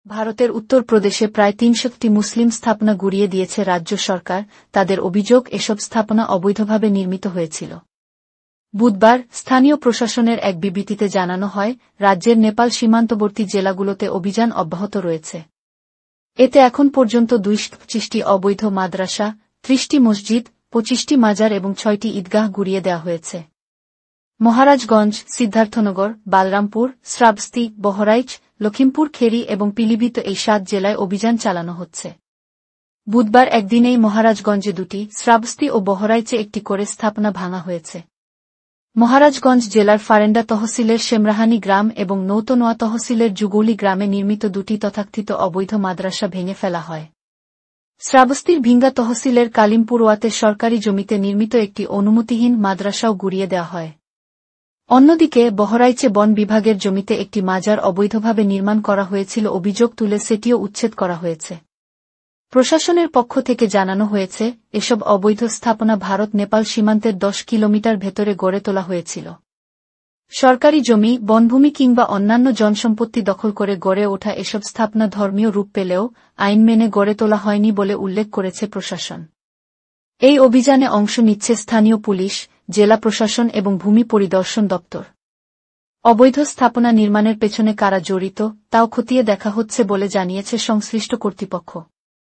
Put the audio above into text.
ভারতের উত্তরপ্রদেশে প্রায় ৩০০টি মুসলিম স্থাপনা গুড়িয়ে দিয়েছে রাজ্য সরকার। তাদের অভিযোগ, এসব স্থাপনা অবৈধভাবে নির্মিত হয়েছিল। বুধবার স্থানীয় প্রশাসনের এক বিবৃতিতে জানানো হয়, রাজ্যের নেপাল সীমান্তবর্তী জেলাগুলোতে অভিযান অব্যাহত রয়েছে। এতে এখন পর্যন্ত ২২টি অবৈধ মাদ্রাসা, ৩০টি মসজিদ, ২৫টি মাজার এবং ৬টি ঈদগাহ গুড়িয়ে দেওয়া হয়েছে। মহারাজগঞ্জ, সিদ্ধার্থনগর, বালরামপুর, শ্রাবস্তি, বহরাইচ, লখিমপুর খেরি এবং পিলিভিত এই ৭ জেলায় অভিযান চালানো হচ্ছে। বুধবার একদিনেই মহারাজগঞ্জে ২টি, শ্রাবস্তি ও বহরাইচে একটি করে স্থাপনা ভাঙা হয়েছে। মহারাজগঞ্জ জেলার ফারেন্ডা তহসিলের শেমরাহানি গ্রাম এবং নৌতনোয়া তহসিলের যুগৌলি গ্রামে নির্মিত ২টি তথাকথিত অবৈধ মাদ্রাসা ভেঙে ফেলা হয়। শ্রাবস্তির ভিঙ্গা তহসিলের কালিমপুরওয়াতে সরকারি জমিতে নির্মিত একটি অনুমতিহীন মাদ্রাসাও গুড়িয়ে দেওয়া হয়। অন্যদিকে বহরাইচে বন বিভাগের জমিতে একটি মাজার অবৈধভাবে নির্মাণ করা হয়েছিল অভিযোগ তুলে সেটিও উচ্ছেদ করা হয়েছে। প্রশাসনের পক্ষ থেকে জানানো হয়েছে, এসব অবৈধ স্থাপনা ভারত-নেপাল সীমান্তের ১০ কিলোমিটার ভেতরে গড়ে তোলা হয়েছিল। সরকারি জমি, বনভূমি কিংবা অন্যান্য জনসম্পত্তি দখল করে গড়ে ওঠা এসব স্থাপনা ধর্মীয় রূপ পেলেও আইন মেনে গড়ে তোলা হয়নি বলে উল্লেখ করেছে প্রশাসন। এই অভিযানে অংশ নিচ্ছে স্থানীয় পুলিশ, জেলা প্রশাসন এবং ভূমি পরিদর্শন দপ্তর। অবৈধ স্থাপনা নির্মাণের পেছনে কারা জড়িত, তাও খতিয়ে দেখা হচ্ছে বলে জানিয়েছে সংশ্লিষ্ট কর্তৃপক্ষ।